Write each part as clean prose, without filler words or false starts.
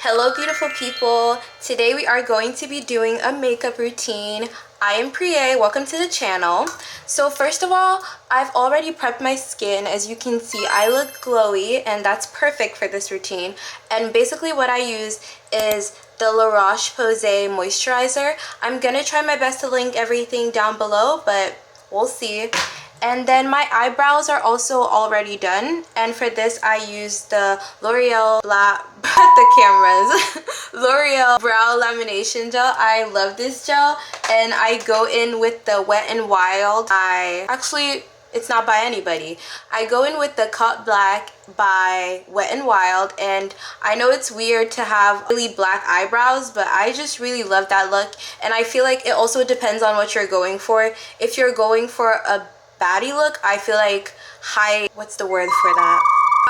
Hello beautiful people, today we are going to be doing a makeup routine. I am Priya, welcome to the channel. So first of all, I've already prepped my skin. As you can see, I look glowy and that's perfect for this routine. And basically what I use is the Roche-Posay moisturizer. I'm gonna try my best to link everything down below, but we'll see. And then my eyebrows are also already done, and for this I use the L'Oreal the cameras L'Oreal brow lamination gel. I love this gel, and I go in with the Wet n Wild. It's not by anybody. I go in with the Cut Black by Wet n Wild, and I know it's weird to have really black eyebrows, but I just really love that look. And I feel like it also depends on what you're going for. If you're going for a baddie look, I feel like what's the word for that?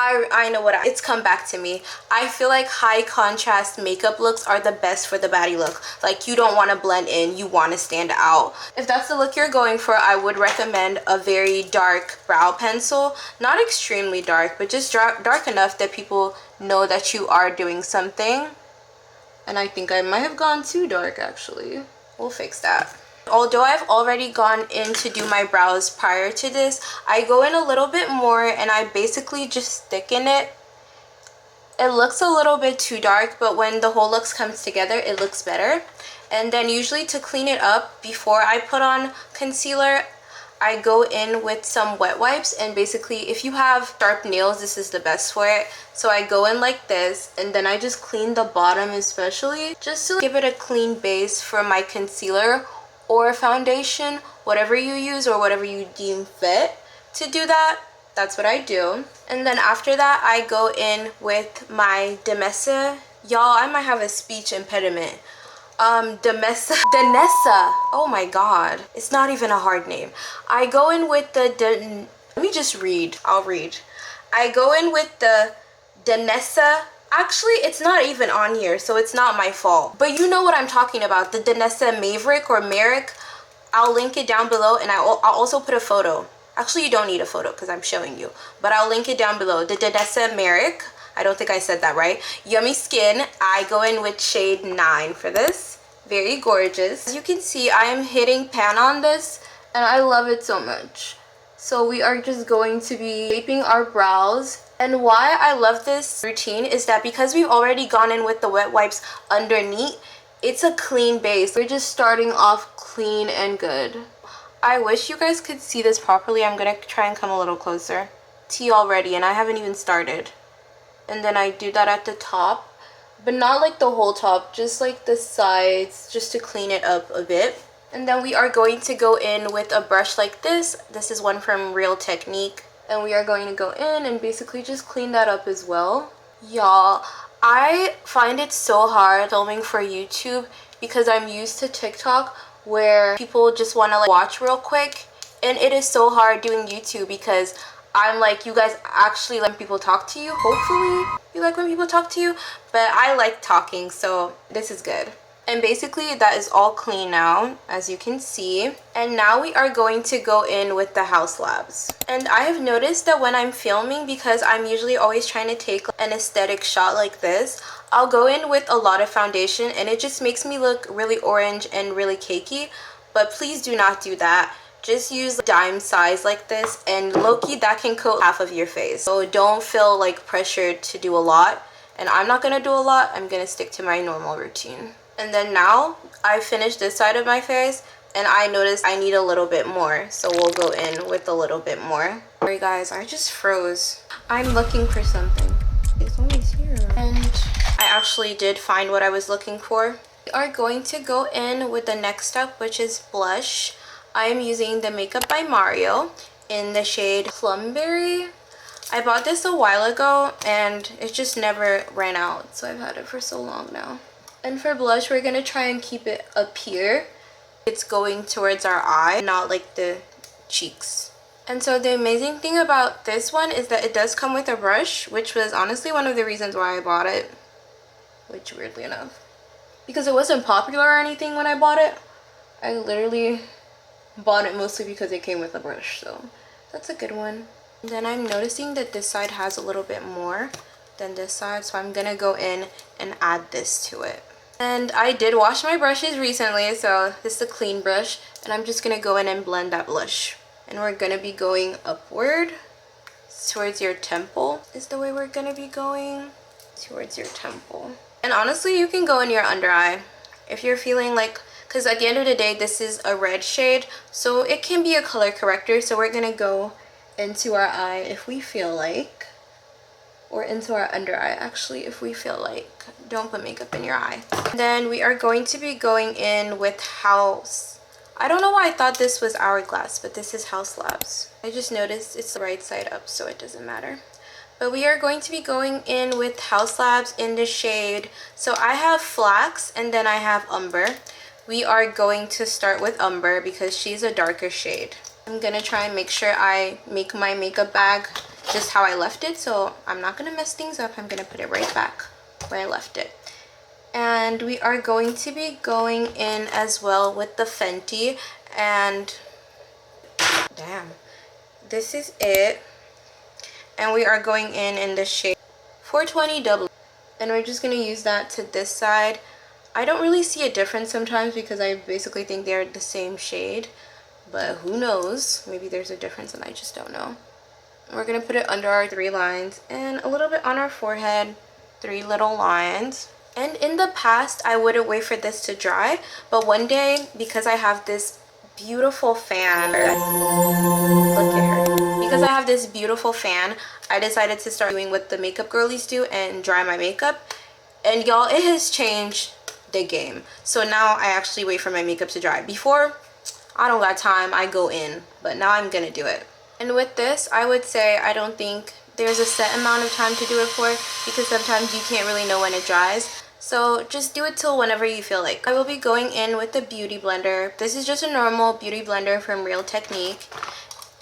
I know it's come back to me. I feel like high contrast makeup looks are the best for the baddie look. Like, you don't want to blend in, you want to stand out. If that's the look you're going for, I would recommend a very dark brow pencil. Not extremely dark, but just dark enough that people know that you are doing something. And I think I might have gone too dark actually. We'll fix that. Although I've already gone in to do my brows prior to this, I go in a little bit more and I basically just thicken it. It looks a little bit too dark, but when the whole look comes together, it looks better. And then usually to clean it up before I put on concealer, I go in with some wet wipes, and basically if you have sharp nails, this is the best for it. So I go in like this, and then I just clean the bottom especially, just to give it a clean base for my concealer or foundation, whatever you use or whatever you deem fit to do that. That's what I do. And then after that, I go in with my Danessa. Y'all, I might have a speech impediment. Danessa. Oh my god, it's not even a hard name. I go in with the let me just read. I'll read. I go in with the Danessa. Actually, it's not even on here, so it's not my fault. But you know what I'm talking about. The Danessa Maverick or Myricks. I'll link it down below, and I'll also put a photo. Actually, you don't need a photo because I'm showing you. But I'll link it down below. The Danessa Myricks. I don't think I said that right. Yummy Skin. I go in with shade 9 for this. Very gorgeous. As you can see, I am hitting pan on this, and I love it so much. So we are just going to be shaping our brows. And why I love this routine is that because we've already gone in with the wet wipes underneath, it's a clean base. We're just starting off clean and good. I wish you guys could see this properly. I'm gonna try and come a little closer. Tea already, and I haven't even started. And then I do that at the top, but not like the whole top, just like the sides, just to clean it up a bit. And then we are going to go in with a brush like this. This is one from Real Technique. And we are going to go in and basically just clean that up as well. Y'all, I find it so hard filming for YouTube because I'm used to TikTok where people just want to watch real quick. And it is so hard doing YouTube because I'm like, you guys actually let people talk to you. Hopefully you like when people talk to you. But I like talking, so this is good. And basically that is all clean now, as you can see. And now we are going to go in with the Haus Labs. And I have noticed that when I'm filming, because I'm usually always trying to take an aesthetic shot like this, I'll go in with a lot of foundation and it just makes me look really orange and really cakey. But please do not do that. Just use dime size like this, and low-key that can coat half of your face. So don't feel like pressured to do a lot. And I'm not gonna do a lot, I'm gonna stick to my normal routine. And then now I finished this side of my face, and I noticed I need a little bit more, so we'll go in with a little bit more. Sorry guys, I just froze. I'm looking for something. It's always here. And I actually did find what I was looking for. We are going to go in with the next step, which is blush. I am using the Makeup by Mario in the shade Plumberry. I bought this a while ago and it just never ran out, so I've had it for so long now. And for blush, we're gonna try and keep it up here. It's going towards our eye, not like the cheeks. And so the amazing thing about this one is that it does come with a brush, which was honestly one of the reasons why I bought it, which weirdly enough, because it wasn't popular or anything when I bought it. I literally bought it mostly because it came with a brush, so that's a good one. And then I'm noticing that this side has a little bit more, than this side, so I'm gonna go in and add this to it. And I did wash my brushes recently, so this is a clean brush, and I'm just gonna go in and blend that blush. And we're gonna be going upward towards your temple is the way we're gonna be going, towards your temple. And honestly, you can go in your under eye if you're feeling like, because at the end of the day, this is a red shade, so it can be a color corrector. So we're gonna go into our eye if we feel like, or into our under eye actually if we feel like. Don't put makeup in your eye. And then we are going to be going in with Haus. I don't know why I thought this was Hourglass, but this is Haus Labs. I just noticed it's the right side up, so it doesn't matter. But we are going to be going in with Haus Labs in the shade. So I have Flax and then I have Umber. We are going to start with Umber because she's a darker shade. I'm gonna try and make sure I make my makeup bag just how I left it, so I'm not gonna mess things up. I'm gonna put it right back where I left it. And we are going to be going in as well with the Fenty, and damn, this is it. And we are going in the shade 420 double, and we're just gonna use that to this side. I don't really see a difference sometimes because I basically think they're the same shade, but who knows, maybe there's a difference and I just don't know. We're gonna put it under our 3 lines and a little bit on our forehead, 3 little lines. And in the past, I wouldn't wait for this to dry, but one day, because I have this beautiful fan, look at her. Because I have this beautiful fan, I decided to start doing what the makeup girlies do and dry my makeup. And y'all, it has changed the game. So now I actually wait for my makeup to dry. Before, I don't got time, I go in, but now I'm gonna do it. And with this, I would say I don't think there's a set amount of time to do it for, because sometimes you can't really know when it dries. So just do it till whenever you feel like. I will be going in with the beauty blender. This is just a normal beauty blender from Real Technique.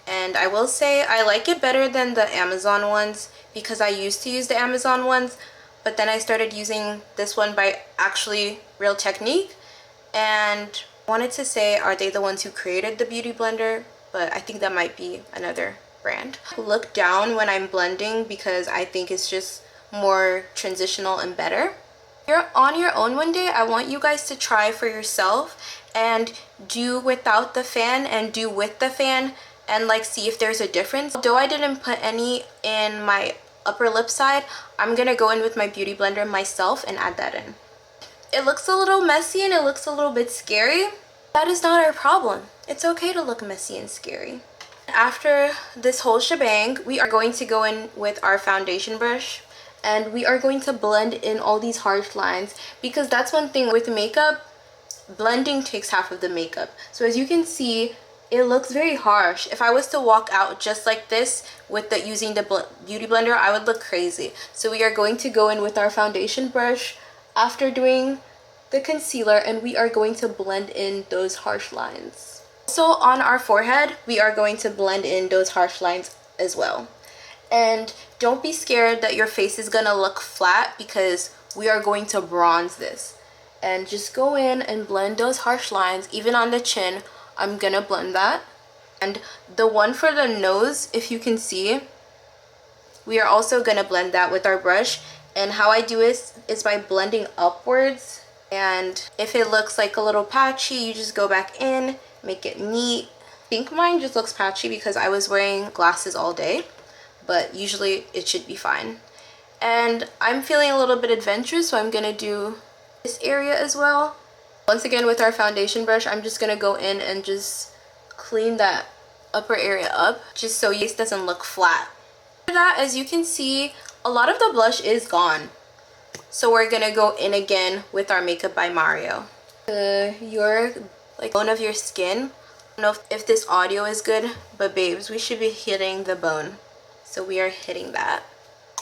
And I will say I like it better than the Amazon ones because I used to use the Amazon ones, but then I started using this one by actually Real Technique. And I wanted to say, are they the ones who created the beauty blender? But I think that might be another brand. Look down when I'm blending because I think it's just more transitional and better. If you're on your own one day, I want you guys to try for yourself and do without the fan and do with the fan and like see if there's a difference. Though I didn't put any in my upper lip side, I'm gonna go in with my beauty blender myself and add that in. It looks a little messy and it looks a little bit scary. That is not our problem. It's okay to look messy and scary. After this whole shebang, we are going to go in with our foundation brush and we are going to blend in all these harsh lines, because that's one thing with makeup, blending takes half of the makeup. So as you can see, it looks very harsh. If I was to walk out just like this with using the beauty blender, I would look crazy. So we are going to go in with our foundation brush after doing the concealer, and we are going to blend in those harsh lines. So on our forehead, we are going to blend in those harsh lines as well. And don't be scared that your face is gonna look flat because we are going to bronze this. And just go in and blend those harsh lines. Even on the chin, I'm gonna blend that. And the one for the nose, if you can see, we are also gonna blend that with our brush. And how I do it is by blending upwards. And if it looks like a little patchy, you just go back in, make it neat. I think mine just looks patchy because I was wearing glasses all day, but usually it should be fine. And I'm feeling a little bit adventurous, so I'm gonna do this area as well. Once again, with our foundation brush, I'm just gonna go in and just clean that upper area up, just so your face doesn't look flat. After that, as you can see, a lot of the blush is gone. So we're gonna go in again with our Makeup by Mario. Your bone of your skin. I don't know if this audio is good, but babes, we should be hitting the bone. So we are hitting that.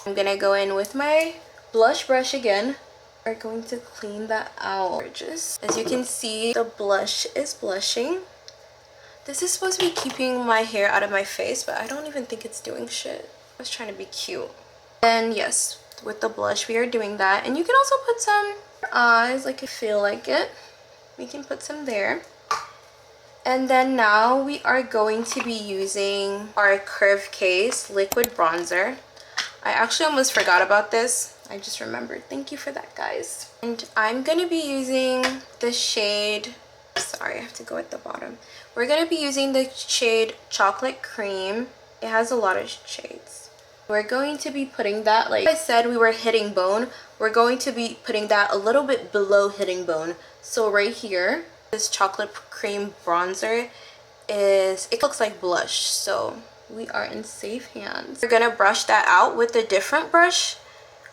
I'm gonna go in with my blush brush again. We're going to clean that out. As you can see, the blush is blushing. This is supposed to be keeping my hair out of my face, but I don't even think it's doing shit. I was trying to be cute. And yes, with the blush we are doing that. And you can also put some in your eyes, like if you feel like it. We can put some there. And then now we are going to be using our Curve Case liquid bronzer. I actually almost forgot about this. I just remembered. Thank you for that, guys. And I'm going to be using the shade... Sorry, I have to go at the bottom. We're going to be using the shade Chocolate Cream. It has a lot of shades. We're going to be putting that, like I said, we were hitting bone. We're going to be putting that a little bit below hitting bone. So right here, this Chocolate Cream bronzer it looks like blush. So we are in safe hands. We're going to brush that out with a different brush.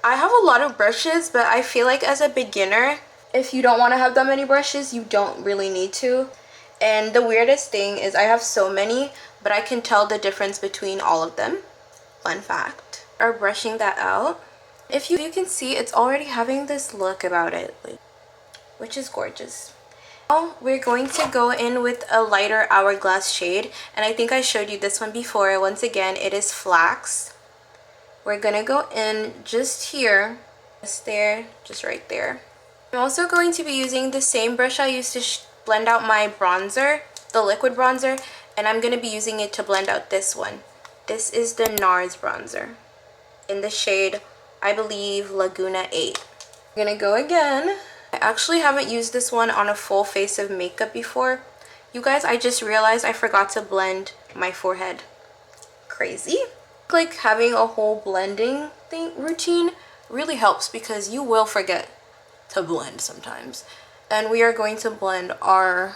I have a lot of brushes, but I feel like as a beginner, if you don't want to have that many brushes, you don't really need to. And the weirdest thing is I have so many, but I can tell the difference between all of them. Fun fact. Are brushing that out. If you can see, it's already having this look about it, which is gorgeous. Now we're going to go in with a lighter hourglass shade, and I think I showed you this one before. Once again, it is Flax. We're gonna go in just here, just there, just right there. I'm also going to be using the same brush I used to blend out my bronzer, the liquid bronzer, and I'm going to be using it to blend out this one. This is the NARS bronzer in the shade, I believe, Laguna 8. I'm going to go again. I actually haven't used this one on a full face of makeup before. You guys, I just realized I forgot to blend my forehead. Crazy. Like having a whole blending routine really helps because you will forget to blend sometimes. And we are going to blend our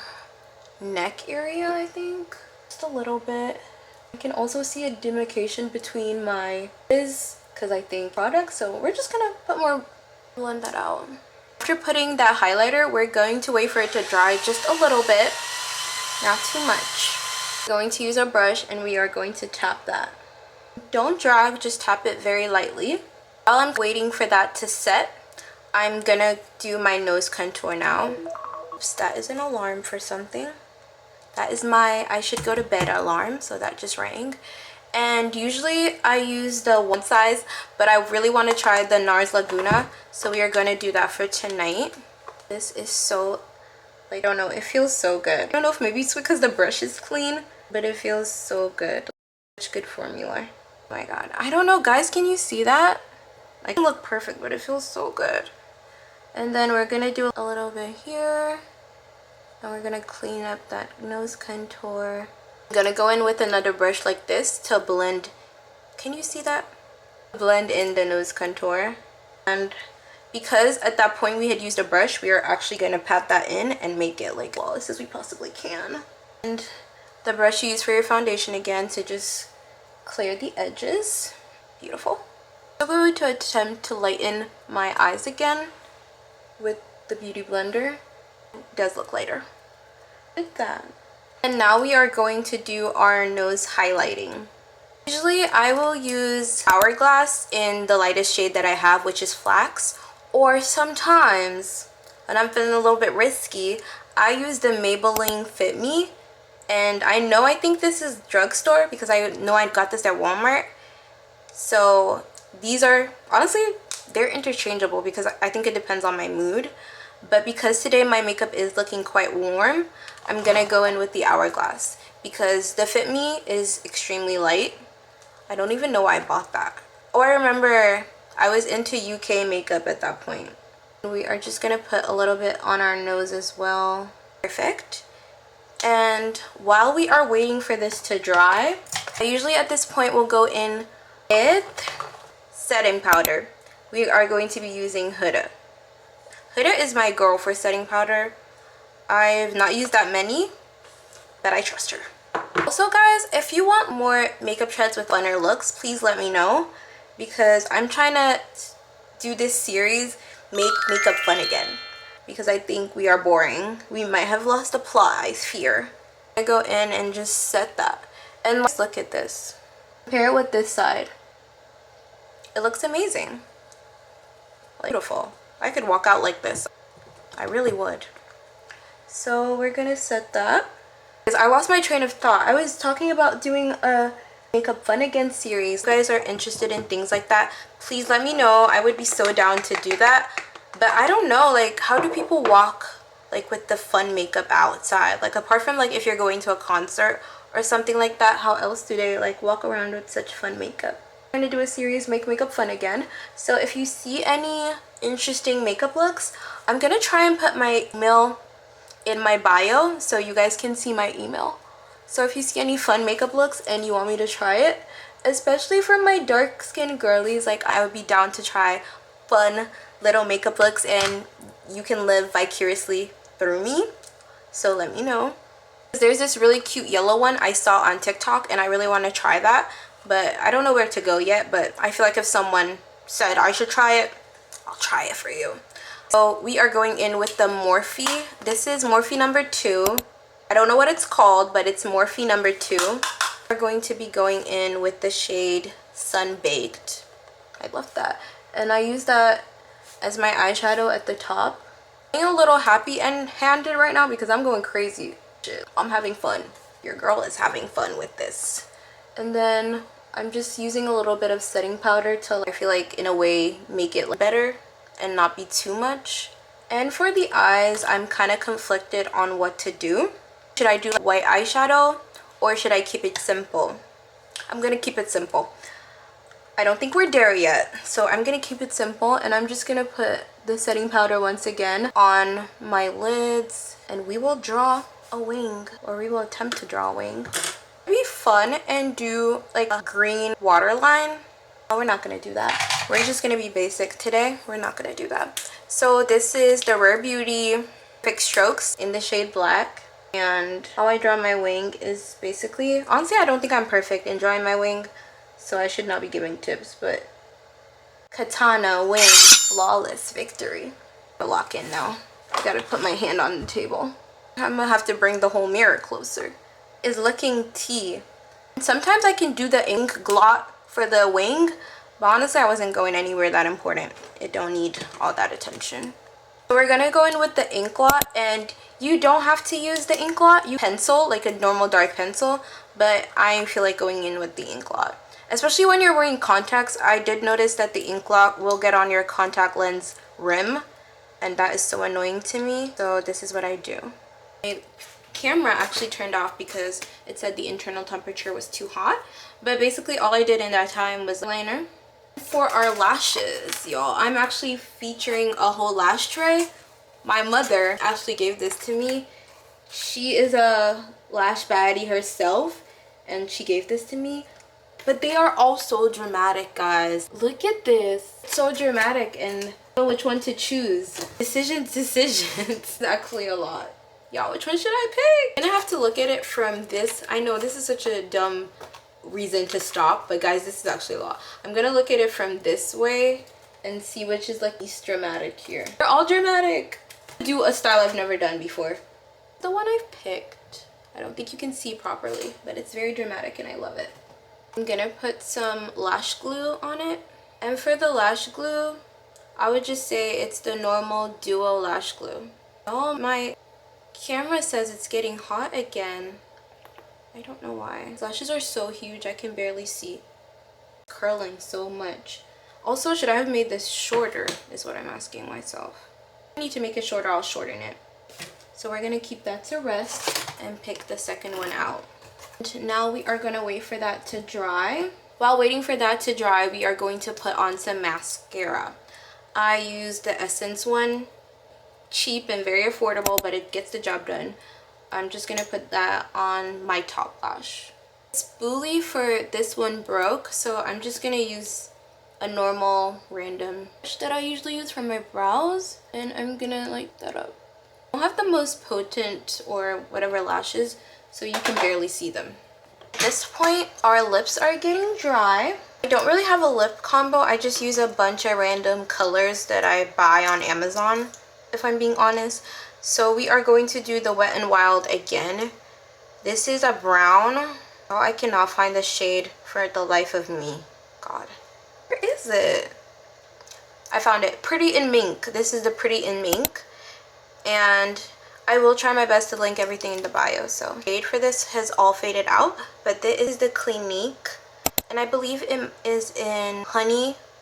neck area, I think, just a little bit. I can also see a demarcation between my because I think product, so we're just gonna put more, blend that out. After putting that highlighter, we're going to wait for it to dry just a little bit, not too much. We're going to use a brush and we are going to tap that. Don't drag, just tap it very lightly. While I'm waiting for that to set, I'm gonna do my nose contour now. Oops, that is an alarm for something. That is my I should go to bed alarm, so that just rang. And usually I use the one size, but I really want to try the NARS Laguna, so we are gonna do that for tonight. This is so, like, I don't know, it feels so good. I don't know if maybe it's because the brush is clean, but it feels so good. Such good formula. Oh my god, I don't know, guys, can you see that? Like, it look perfect, but it feels so good. And then we're gonna do a little bit here, and we're gonna clean up that nose contour. I'm gonna go in with another brush like this to blend. Can you see that? Blend in the nose contour. And because at that point we had used a brush, we are actually gonna pat that in and make it like flawless as we possibly can. And the brush you use for your foundation again to just clear the edges. Beautiful. I'm going to attempt to lighten my eyes again with the Beauty Blender. It does look lighter. Like that. And now we are going to do our nose highlighting. Usually I will use Hourglass in the lightest shade that I have, which is Flax. Or sometimes, when I'm feeling a little bit risky, I use the Maybelline Fit Me. And I think this is drugstore because I know I got this at Walmart. So these are, honestly, they're interchangeable because I think it depends on my mood. But because today my makeup is looking quite warm, I'm gonna go in with the Hourglass because the Fit Me is extremely light. I don't even know why I bought that. Oh, I remember I was into UK makeup at that point. We are just gonna put a little bit on our nose as well. Perfect. And while we are waiting for this to dry, I usually at this point will go in with setting powder. We are going to be using Huda. Huda is my girl for setting powder. I've not used that many, but I trust her. Also, guys, if you want more makeup trends with funner looks, please let me know because I'm trying to do this series, make makeup fun again, because I think we are boring. We might have lost the plot, I fear. I go in and just set that. And let's look at this. Compare it with this side. It looks amazing. Beautiful. I could walk out like this. I really would. So we're gonna set that. I lost my train of thought. I was talking about doing a makeup fun again series. If you guys are interested in things like that, please let me know. I would be so down to do that. But I don't know, like, how do people walk like with the fun makeup outside? Like, apart from like if you're going to a concert or something like that, how else do they like walk around with such fun makeup? I'm gonna do a series, Make Makeup Fun Again. So if you see any interesting makeup looks, I'm gonna try and put my email in my bio so you guys can see my email. So if you see any fun makeup looks and you want me to try it, especially for my dark skin girlies, like I would be down to try fun little makeup looks and you can live vicariously through me. So let me know. There's this really cute yellow one I saw on TikTok and I really want to try that, but I don't know where to go yet. But I feel like if someone said I should try it, I'll try it for you. So we are going in with the Morphe. This is Morphe number 2. I don't know what it's called, but it's Morphe number 2. We're going to be going in with the shade Sun Baked. I love that. And I use that as my eyeshadow at the top. I'm a little happy and handed right now because I'm going crazy. I'm having fun. Your girl is having fun with this. And then I'm just using a little bit of setting powder to, I feel like, in a way make it better and not be too much. And for the eyes, I'm kind of conflicted on what to do. Should I do white eyeshadow or should I keep it simple? I'm gonna keep it simple. I don't think we're there yet, so I'm gonna keep it simple, and I'm just gonna put the setting powder once again on my lids, and we will draw a wing, or we will attempt to draw a wing. It'd be fun and do like a green waterline. Oh, we're not gonna do that. We're just gonna be basic today. We're not gonna do that. So this is the Rare Beauty Fix Strokes in the shade Black. And how I draw my wing is basically, honestly, I don't think I'm perfect in drawing my wing, so I should not be giving tips, but katana, wing, flawless victory. I'll lock in now. I gotta put my hand on the table. I'm gonna have to bring the whole mirror closer. Is looking T. Sometimes I can do the Inglot for the wing, but honestly I wasn't going anywhere that important. It don't need all that attention. So we're gonna go in with the Inglot, and you don't have to use the Inglot. You pencil, like a normal dark pencil, but I feel like going in with the Inglot. Especially when you're wearing contacts, I did notice that the Inglot will get on your contact lens rim, and that is so annoying to me. So this is what I do. My camera actually turned off because it said the internal temperature was too hot, but basically all I did in that time was liner. For our lashes, y'all, I'm actually featuring a whole lash tray. My mother actually gave this to me. She is a lash baddie herself, and she gave this to me. But they are all so dramatic, guys. Look at this. It's so dramatic, and I don't know which one to choose. Decisions. It's actually a lot. Y'all, which one should I pick? And I have to look at it from this. I know this is such a dumb reason to stop, but guys, this is actually a lot. I'm gonna look at it from this way and see which is like least dramatic here. They're all dramatic. Do a style I've never done before. The one I've picked, I don't think you can see properly, but it's very dramatic and I love it. I'm gonna put some lash glue on it, and for the lash glue I would just say it's the normal duo lash glue. Oh, my camera says it's getting hot again. I don't know why. These lashes are so huge I can barely see. Curling so much. Also, should I have made this shorter is what I'm asking myself. If I need to make it shorter, I'll shorten it. So we're gonna keep that to rest and pick the second one out. And now we are gonna wait for that to dry. While waiting for that to dry, we are going to put on some mascara. I use the Essence one. Cheap and very affordable, but it gets the job done. I'm just gonna put that on my top lash. Spoolie for this one broke, so I'm just gonna use a normal random brush that I usually use for my brows, and I'm gonna light that up. I don't have the most potent or whatever lashes, so you can barely see them. At this point, our lips are getting dry. I don't really have a lip combo. I just use a bunch of random colors that I buy on Amazon, if I'm being honest. So we are going to do the Wet n Wild again. This is a brown. Oh, I cannot find the shade for the life of me. God, where is it? I found it. Pretty in Mink. This is the Pretty in Mink. And I will try my best to link everything in the bio. So shade for this has all faded out, but this is the Clinique, and I believe it is in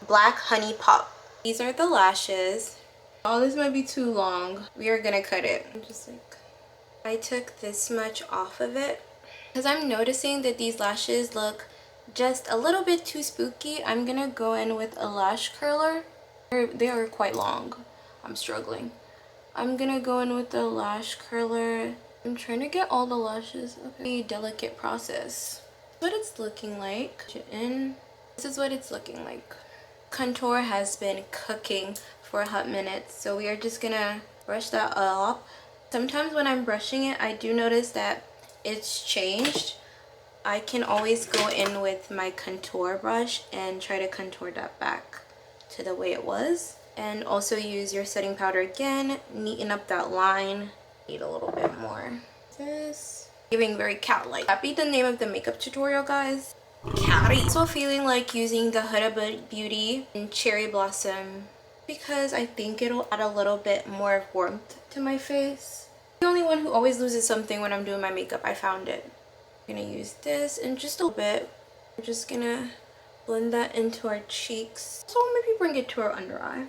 Black Honey Pop. These are the lashes. Oh, this might be too long. We are gonna cut it. I took this much off of it because I'm noticing that these lashes look just a little bit too spooky, I'm gonna go in with a lash curler. They are quite long. I'm struggling. I'm gonna go in with the lash curler. I'm trying to get all the lashes. Okay, delicate process. What it's looking like. This is what it's looking like. Contour has been cooking for a hot minute, so we are just gonna brush that up. Sometimes when I'm brushing it, I do notice that it's changed. I can always go in with my contour brush and try to contour that back to the way it was. And also use your setting powder again, neaten up that line. Need a little bit more. This giving very cat-like. That be the name of the makeup tutorial, guys. Catty. Also feeling like using the Huda Beauty in Cherry Blossom because I think it'll add a little bit more warmth to my face. I'm the only one who always loses something when I'm doing my makeup. I found it. I'm gonna use this and just a little bit. I'm just gonna blend that into our cheeks. So maybe bring it to our under eye.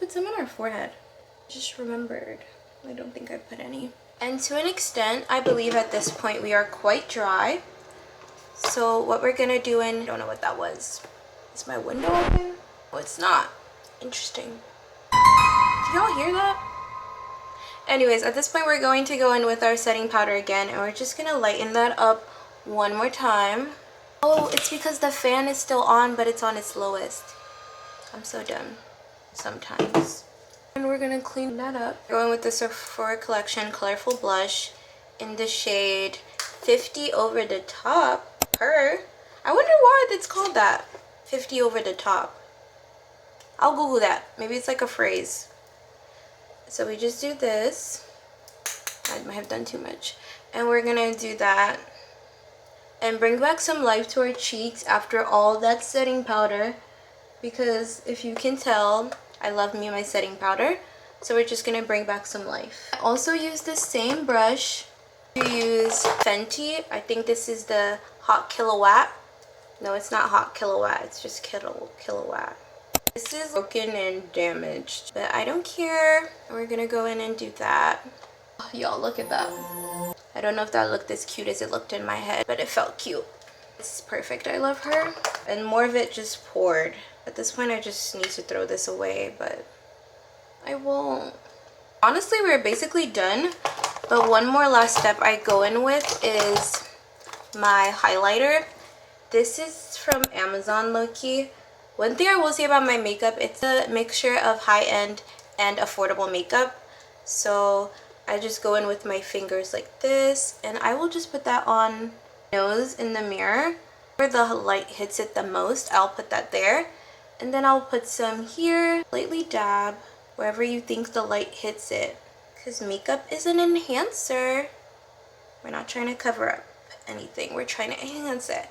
Put some on our forehead. Just remembered. I don't think I put any. And to an extent, I believe at this point we are quite dry. So what we're gonna do I don't know what that was. Is my window open? Oh, it's not. Interesting. Do y'all hear that? Anyways, at this point we're going to go in with our setting powder again, and we're just gonna lighten that up one more time. Oh, it's because the fan is still on, but it's on its lowest. I'm so dumb sometimes. And we're gonna clean that up. Going with the Sephora collection colorful blush in the shade 50 Over the Top. I wonder why it's called that. 50 Over the Top. I'll Google that. Maybe it's like a phrase. So we just do this. I might have done too much. And we're gonna do that. And bring back some life to our cheeks after all that setting powder. Because if you can tell, I love me my setting powder. So we're just gonna bring back some life. I also use the same brush to use Fenty. I think this is the Hot Killawatt. No, it's not Hot Killawatt. It's just Killawatt. This is broken and damaged, but I don't care. We're gonna go in and do that. Oh, y'all, look at that. I don't know if that looked as cute as it looked in my head, but it felt cute. It's perfect. I love her. And more of it just poured. At this point, I just need to throw this away, but I won't. Honestly, we're basically done. But one more last step I go in with is my highlighter. This is from Amazon, low-key. One thing I will say about my makeup, it's a mixture of high-end and affordable makeup. So I just go in with my fingers like this, and I will just put that on my nose in the mirror. Where the light hits it the most, I'll put that there. And then I'll put some here, lightly dab, wherever you think the light hits it. Because makeup is an enhancer. We're not trying to cover up anything. We're trying to enhance it.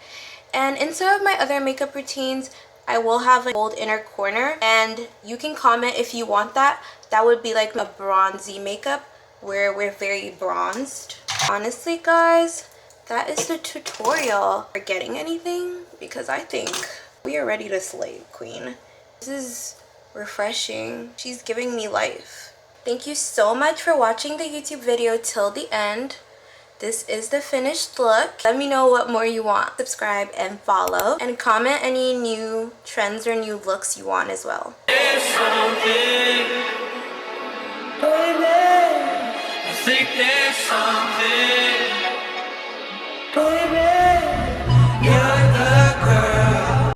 And instead of my other makeup routines, I will have a gold inner corner. And you can comment if you want that. That would be like a bronzy makeup where we're very bronzed. Honestly, guys, that is the tutorial. Forgetting anything? Because I think we are ready to slay, queen. This is refreshing. She's giving me life. Thank you so much for watching the YouTube video till the end. This is the finished look. Let me know what more you want. Subscribe and follow. And comment any new trends or new looks you want as well. There's something, baby. I think there's something.